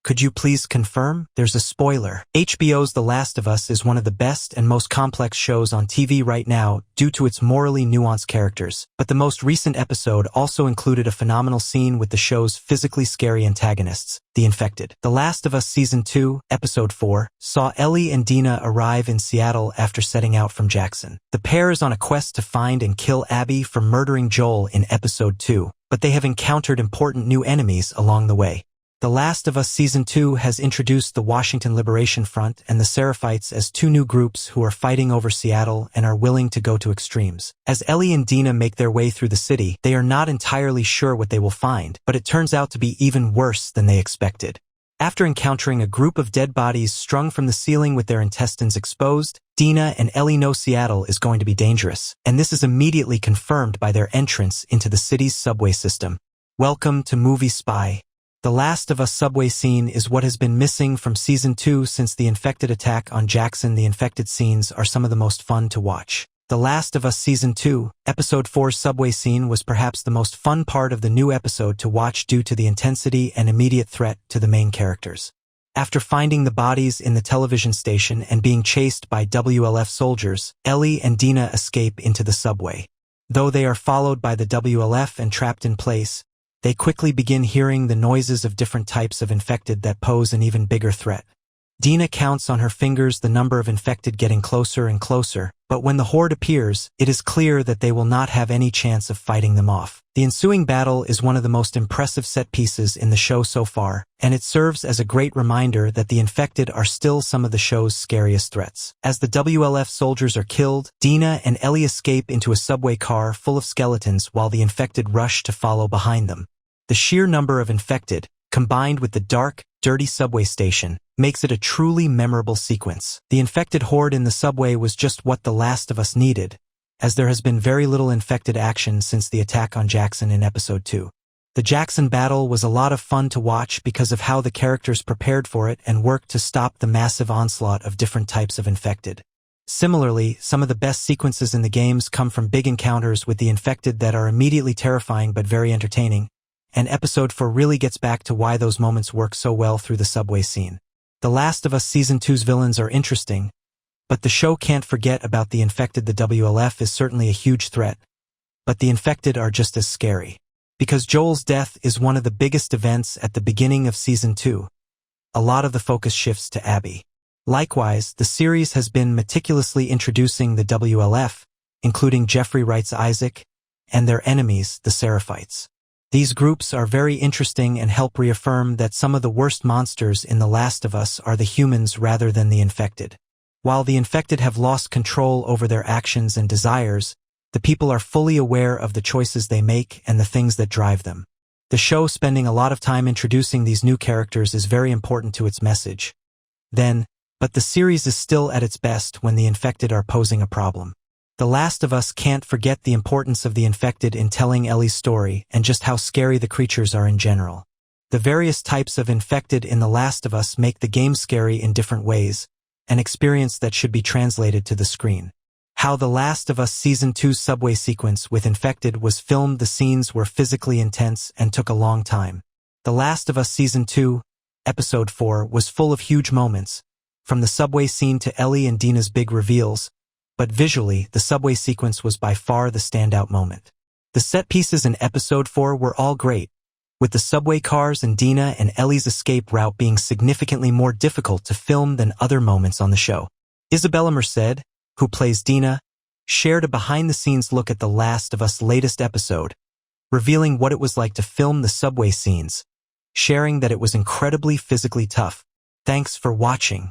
Could you please confirm? There's a spoiler. HBO's The Last of Us is one of the best and most complex shows on TV right now due to its morally nuanced characters. But the most recent episode also included a phenomenal scene with the show's physically scary antagonists, the Infected. The Last of Us Season 2, Episode 4, saw Ellie and Dina arrive in Seattle after setting out from Jackson. The pair is on a quest to find and kill Abby for murdering Joel in Episode 2, but they have encountered important new enemies along the way. The Last of Us Season 2 has introduced the Washington Liberation Front and the Seraphites as two new groups who are fighting over Seattle and are willing to go to extremes. As Ellie and Dina make their way through the city, they are not entirely sure what they will find, but it turns out to be even worse than they expected. After encountering a group of dead bodies strung from the ceiling with their intestines exposed, Dina and Ellie know Seattle is going to be dangerous, and this is immediately confirmed by their entrance into the city's subway system. Welcome to Movie Spy. The Last of Us subway scene is what has been missing from Season 2 since the Infected attack on Jackson. The Infected scenes are some of the most fun to watch. The Last of Us Season 2, Episode 4's subway scene was perhaps the most fun part of the new episode to watch due to the intensity and immediate threat to the main characters. After finding the bodies in the television station and being chased by WLF soldiers, Ellie and Dina escape into the subway. Though they are followed by the WLF and trapped in place, they quickly begin hearing the noises of different types of infected that pose an even bigger threat. Dina counts on her fingers the number of infected getting closer and closer, but when the horde appears, it is clear that they will not have any chance of fighting them off. The ensuing battle is one of the most impressive set pieces in the show so far, and it serves as a great reminder that the infected are still some of the show's scariest threats. As the WLF soldiers are killed, Dina and Ellie escape into a subway car full of skeletons while the infected rush to follow behind them. The sheer number of infected, combined with the dark, dirty subway station, makes it a truly memorable sequence. The infected horde in the subway was just what The Last of Us needed, as there has been very little infected action since the attack on Jackson in Episode 2. The Jackson battle was a lot of fun to watch because of how the characters prepared for it and worked to stop the massive onslaught of different types of infected. Similarly, some of the best sequences in the games come from big encounters with the infected that are immediately terrifying but very entertaining, and Episode 4 really gets back to why those moments work so well through the subway scene. The Last of Us Season 2's villains are interesting, but the show can't forget about the infected. The WLF is certainly a huge threat, but the infected are just as scary. Because Joel's death is one of the biggest events at the beginning of Season 2, a lot of the focus shifts to Abby. Likewise, the series has been meticulously introducing the WLF, including Jeffrey Wright's Isaac, and their enemies, the Seraphites. These groups are very interesting and help reaffirm that some of the worst monsters in The Last of Us are the humans rather than the infected. While the infected have lost control over their actions and desires, the people are fully aware of the choices they make and the things that drive them. The show spending a lot of time introducing these new characters is very important to its message. But the series is still at its best when the infected are posing a problem. The Last of Us can't forget the importance of the infected in telling Ellie's story and just how scary the creatures are in general. The various types of infected in The Last of Us make the game scary in different ways, an experience that should be translated to the screen. How The Last of Us Season 2's subway sequence with infected was filmed. The scenes were physically intense and took a long time. The Last of Us Season 2, Episode 4 was full of huge moments, from the subway scene to Ellie and Dina's big reveals, but visually, the subway sequence was by far the standout moment. The set pieces in Episode 4 were all great, with the subway cars and Dina and Ellie's escape route being significantly more difficult to film than other moments on the show. Isabella Merced, who plays Dina, shared a behind-the-scenes look at The Last of Us latest episode, revealing what it was like to film the subway scenes, sharing that it was incredibly physically tough. Thanks for watching.